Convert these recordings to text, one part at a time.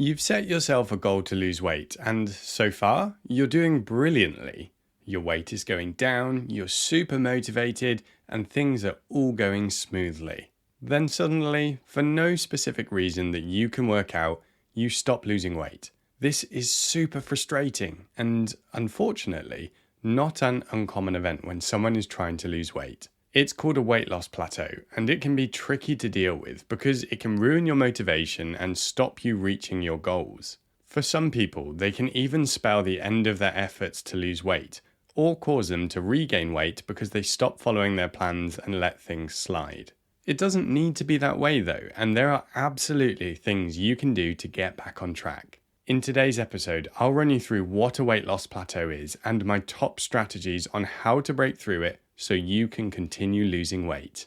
You've set yourself a goal to lose weight, and so far, you're doing brilliantly. Your weight is going down, you're super motivated, and things are all going smoothly. Then suddenly, for no specific reason that you can work out, you stop losing weight. This is super frustrating, and unfortunately, not an uncommon event when someone is trying to lose weight. It's called a weight loss plateau, and it can be tricky to deal with because it can ruin your motivation and stop you reaching your goals. For some people, they can even spell the end of their efforts to lose weight, or cause them to regain weight because they stop following their plans and let things slide. It doesn't need to be that way though, and there are absolutely things you can do to get back on track. In today's episode, I'll run you through what a weight loss plateau is and my top strategies on how to break through it so you can continue losing weight.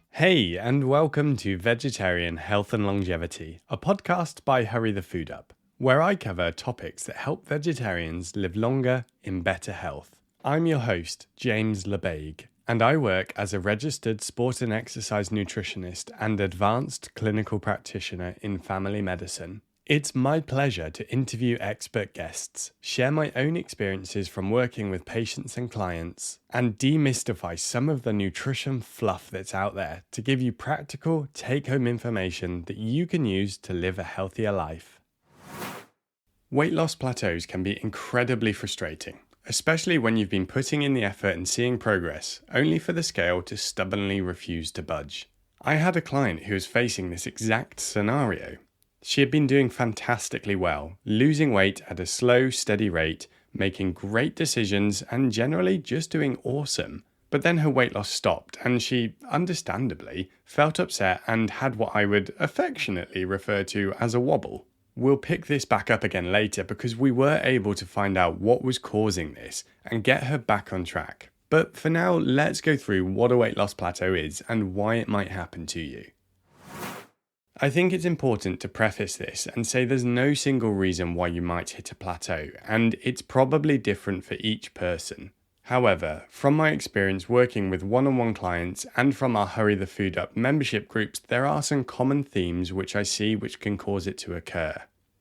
Hey, and welcome to Vegetarian Health and Longevity, a podcast by Hurry the Food Up, where I cover topics that help vegetarians live longer in better health. I'm your host, James LeBague, and I work as a registered sport and exercise nutritionist and advanced clinical practitioner in family medicine. It's my pleasure to interview expert guests, share my own experiences from working with patients and clients, and demystify some of the nutrition fluff that's out there to give you practical, take-home information that you can use to live a healthier life. Weight loss plateaus can be incredibly frustrating, especially when you've been putting in the effort and seeing progress, only for the scale to stubbornly refuse to budge. I had a client who was facing this exact scenario. She had been doing fantastically well, losing weight at a slow, steady rate, making great decisions, and generally just doing awesome. But then her weight loss stopped, and she, understandably, felt upset and had what I would affectionately refer to as a wobble. We'll pick this back up again later because we were able to find out what was causing this and get her back on track. But for now, let's go through what a weight loss plateau is and why it might happen to you. I think it's important to preface this and say there's no single reason why you might hit a plateau, and it's probably different for each person. However, from my experience working with one-on-one clients and from our Hurry the Food Up membership groups, there are some common themes which I see which can cause it to occur.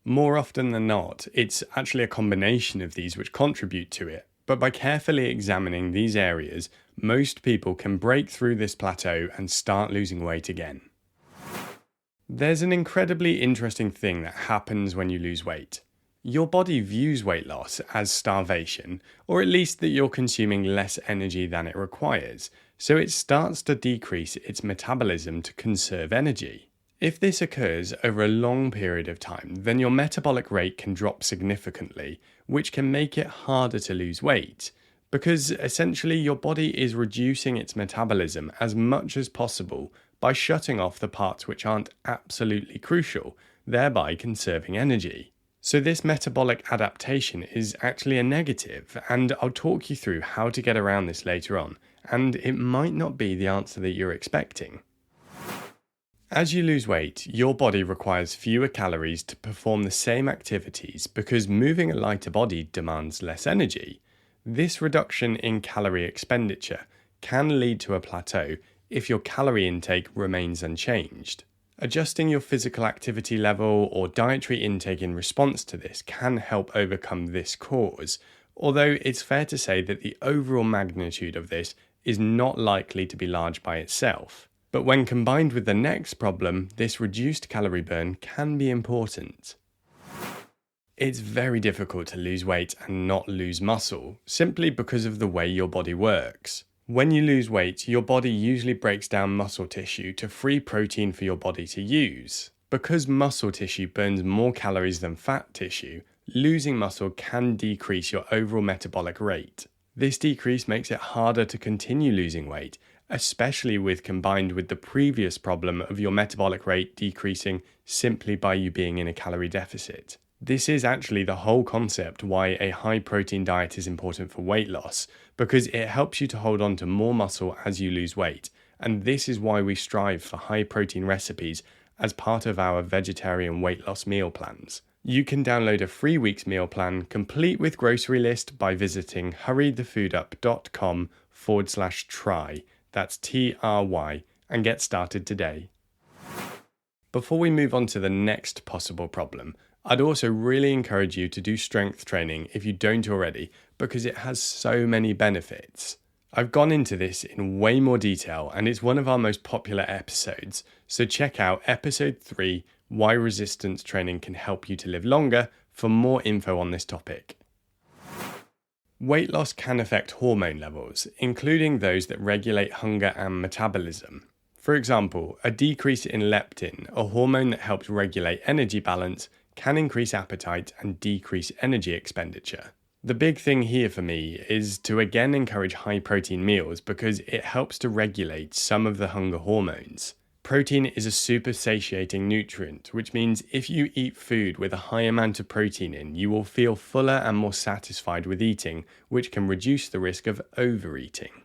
More often than not, it's actually a combination of these which contribute to it, but by carefully examining these areas, most people can break through this plateau and start losing weight again. There's an incredibly interesting thing that happens when you lose weight. Your body views weight loss as starvation, or at least that you're consuming less energy than it requires, so it starts to decrease its metabolism to conserve energy. If this occurs over a long period of time, then your metabolic rate can drop significantly, which can make it harder to lose weight, because essentially your body is reducing its metabolism as much as possible by shutting off the parts which aren't absolutely crucial, thereby conserving energy. So this metabolic adaptation is actually a negative, and I'll talk you through how to get around this later on, and it might not be the answer that you're expecting. As you lose weight, your body requires fewer calories to perform the same activities because moving a lighter body demands less energy. This reduction in calorie expenditure can lead to a plateau if your calorie intake remains unchanged. Adjusting your physical activity level or dietary intake in response to this can help overcome this cause, although it's fair to say that the overall magnitude of this is not likely to be large by itself. But when combined with the next problem, this reduced calorie burn can be important. It's very difficult to lose weight and not lose muscle, simply because of the way your body works. When you lose weight, your body usually breaks down muscle tissue to free protein for your body to use. Because muscle tissue burns more calories than fat tissue, losing muscle can decrease your overall metabolic rate. This decrease makes it harder to continue losing weight, especially combined with the previous problem of your metabolic rate decreasing simply by you being in a calorie deficit. This is actually the whole concept why a high-protein diet is important for weight loss, because it helps you to hold on to more muscle as you lose weight, and this is why we strive for high-protein recipes as part of our vegetarian weight loss meal plans. You can download a free week's meal plan complete with grocery list by visiting hurrythefoodup.com/try, that's TRY, and get started today. Before we move on to the next possible problem, I'd also really encourage you to do strength training if you don't already, because it has so many benefits. I've gone into this in way more detail and it's one of our most popular episodes, so check out episode 3, Why Resistance Training Can Help You to Live Longer, for more info on this topic. Weight loss can affect hormone levels, including those that regulate hunger and metabolism. For example, a decrease in leptin, a hormone that helps regulate energy balance, can increase appetite and decrease energy expenditure. The big thing here for me is to again encourage high protein meals because it helps to regulate some of the hunger hormones. Protein is a super satiating nutrient, which means if you eat food with a high amount of protein in, you will feel fuller and more satisfied with eating, which can reduce the risk of overeating.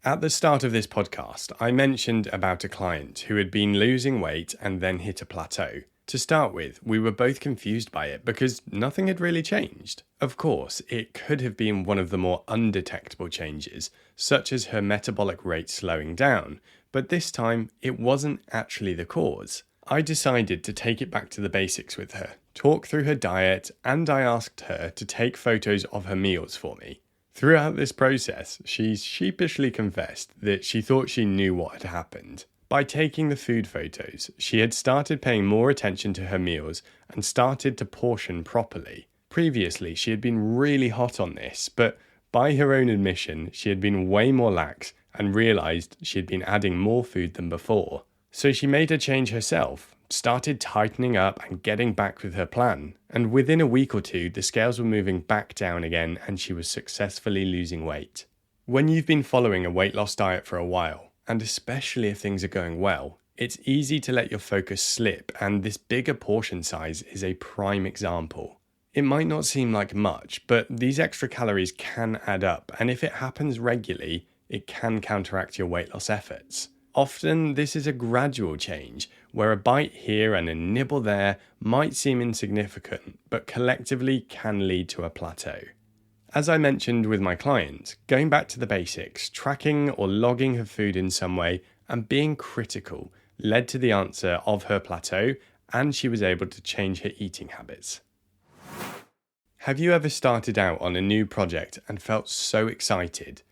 At the start of this podcast, I mentioned about a client who had been losing weight and then hit a plateau. To start with, we were both confused by it because nothing had really changed. Of course, it could have been one of the more undetectable changes, such as her metabolic rate slowing down, but this time it wasn't actually the cause. I decided to take it back to the basics with her, talk through her diet, and I asked her to take photos of her meals for me. Throughout this process, she sheepishly confessed that she thought she knew what had happened. By taking the food photos, she had started paying more attention to her meals and started to portion properly. Previously, she had been really hot on this, but by her own admission, she had been way more lax and realised she had been adding more food than before. So she made a change herself, started tightening up and getting back with her plan, and within a week or two, the scales were moving back down again and she was successfully losing weight. When you've been following a weight loss diet for a while, and especially if things are going well, it's easy to let your focus slip, and this bigger portion size is a prime example. It might not seem like much, but these extra calories can add up, and if it happens regularly, it can counteract your weight loss efforts. Often, this is a gradual change, where a bite here and a nibble there might seem insignificant, but collectively can lead to a plateau. As I mentioned with my client, going back to the basics, tracking or logging her food in some way and being critical led to the answer of her plateau, and she was able to change her eating habits. Have you ever started out on a new project and felt so excited?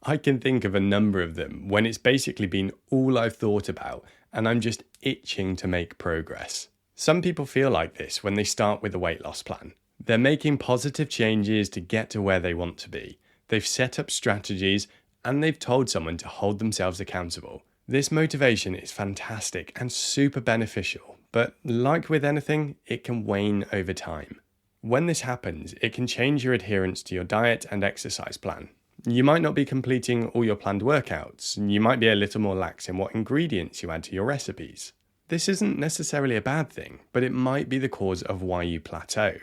I can think of a number of them when it's basically been all I've thought about and I'm just itching to make progress. Some people feel like this when they start with a weight loss plan. They're making positive changes to get to where they want to be. They've set up strategies and they've told someone to hold themselves accountable. This motivation is fantastic and super beneficial, but like with anything, it can wane over time. When this happens, it can change your adherence to your diet and exercise plan. You might not be completing all your planned workouts, and you might be a little more lax in what ingredients you add to your recipes. This isn't necessarily a bad thing, but it might be the cause of why you plateau.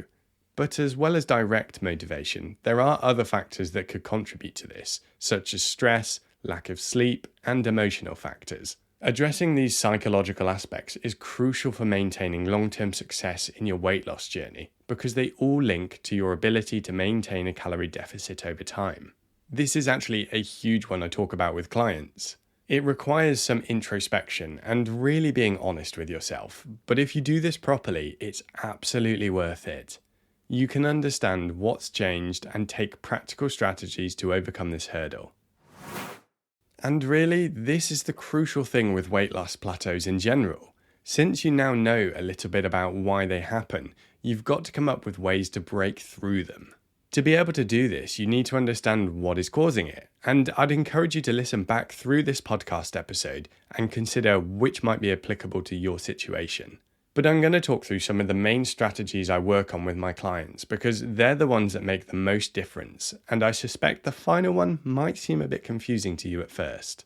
But as well as direct motivation, there are other factors that could contribute to this, such as stress, lack of sleep, and emotional factors. Addressing these psychological aspects is crucial for maintaining long-term success in your weight loss journey, because they all link to your ability to maintain a calorie deficit over time. This is actually a huge one I talk about with clients. It requires some introspection and really being honest with yourself, but if you do this properly, it's absolutely worth it. You can understand what's changed and take practical strategies to overcome this hurdle. And really, this is the crucial thing with weight loss plateaus in general. Since you now know a little bit about why they happen, you've got to come up with ways to break through them. To be able to do this, you need to understand what is causing it, and I'd encourage you to listen back through this podcast episode and consider which might be applicable to your situation. But I'm going to talk through some of the main strategies I work on with my clients because they're the ones that make the most difference, and I suspect the final one might seem a bit confusing to you at first.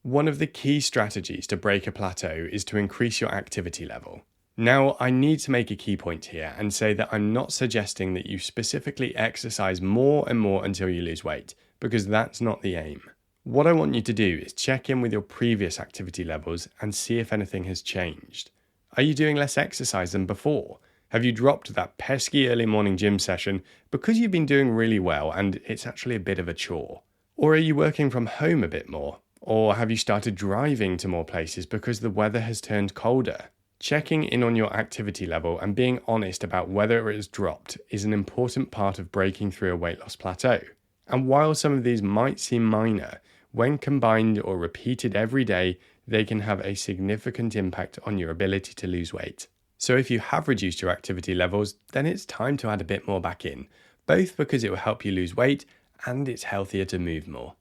One of the key strategies to break a plateau is to increase your activity level. Now, I need to make a key point here and say that I'm not suggesting that you specifically exercise more and more until you lose weight, because that's not the aim. What I want you to do is check in with your previous activity levels and see if anything has changed. Are you doing less exercise than before? Have you dropped that pesky early morning gym session because you've been doing really well and it's actually a bit of a chore? Or are you working from home a bit more? Or have you started driving to more places because the weather has turned colder? Checking in on your activity level and being honest about whether it has dropped is an important part of breaking through a weight loss plateau. And while some of these might seem minor, when combined or repeated every day, they can have a significant impact on your ability to lose weight. So if you have reduced your activity levels, then it's time to add a bit more back in, both because it will help you lose weight and it's healthier to move more.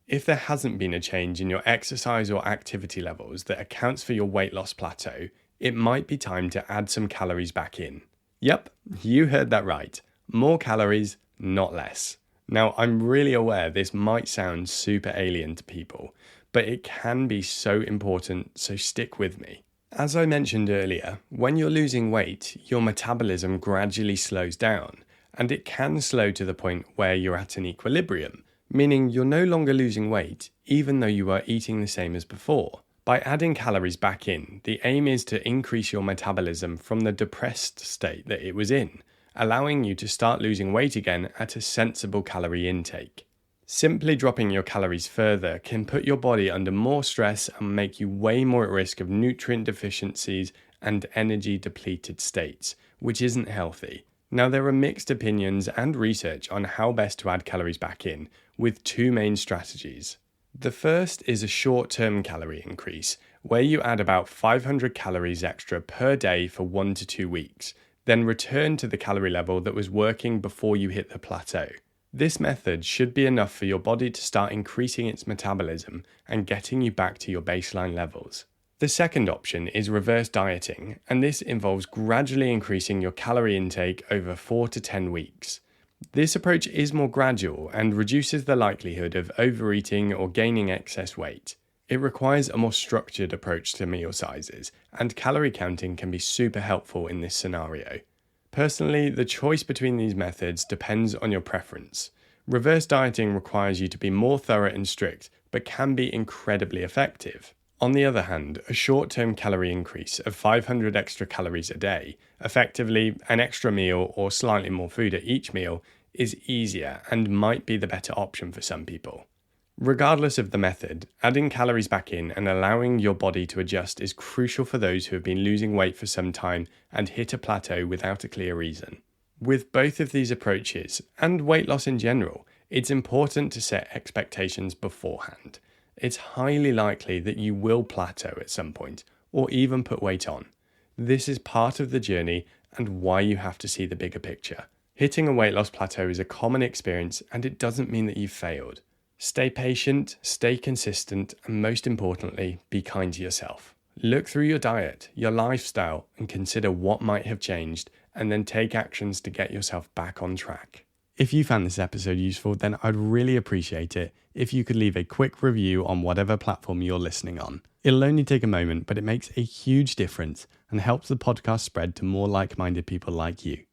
If there hasn't been a change in your exercise or activity levels that accounts for your weight loss plateau, it might be time to add some calories back in. Yep, you heard that right. More calories, not less. Now, I'm really aware this might sound super alien to people, but it can be so important, so stick with me. As I mentioned earlier, when you're losing weight, your metabolism gradually slows down, and it can slow to the point where you're at an equilibrium, meaning you're no longer losing weight, even though you are eating the same as before. By adding calories back in, the aim is to increase your metabolism from the depressed state that it was in, allowing you to start losing weight again at a sensible calorie intake. Simply dropping your calories further can put your body under more stress and make you way more at risk of nutrient deficiencies and energy depleted states, which isn't healthy. Now, there are mixed opinions and research on how best to add calories back in, with two main strategies. The first is a short-term calorie increase, where you add about 500 calories extra per day for 1 to 2 weeks, then return to the calorie level that was working before you hit the plateau. This method should be enough for your body to start increasing its metabolism and getting you back to your baseline levels. The second option is reverse dieting, and this involves gradually increasing your calorie intake over 4 to 10 weeks. This approach is more gradual and reduces the likelihood of overeating or gaining excess weight. It requires a more structured approach to meal sizes, and calorie counting can be super helpful in this scenario. Personally, the choice between these methods depends on your preference. Reverse dieting requires you to be more thorough and strict, but can be incredibly effective. On the other hand, a short-term calorie increase of 500 extra calories a day, effectively an extra meal or slightly more food at each meal, is easier and might be the better option for some people. Regardless of the method, adding calories back in and allowing your body to adjust is crucial for those who have been losing weight for some time and hit a plateau without a clear reason. With both of these approaches, and weight loss in general, it's important to set expectations beforehand. It's highly likely that you will plateau at some point, or even put weight on. This is part of the journey and why you have to see the bigger picture. Hitting a weight loss plateau is a common experience, and it doesn't mean that you've failed. Stay patient, stay consistent, and most importantly, be kind to yourself. Look through your diet, your lifestyle, and consider what might have changed, and then take actions to get yourself back on track. If you found this episode useful, then I'd really appreciate it if you could leave a quick review on whatever platform you're listening on. It'll only take a moment, but it makes a huge difference and helps the podcast spread to more like-minded people like you.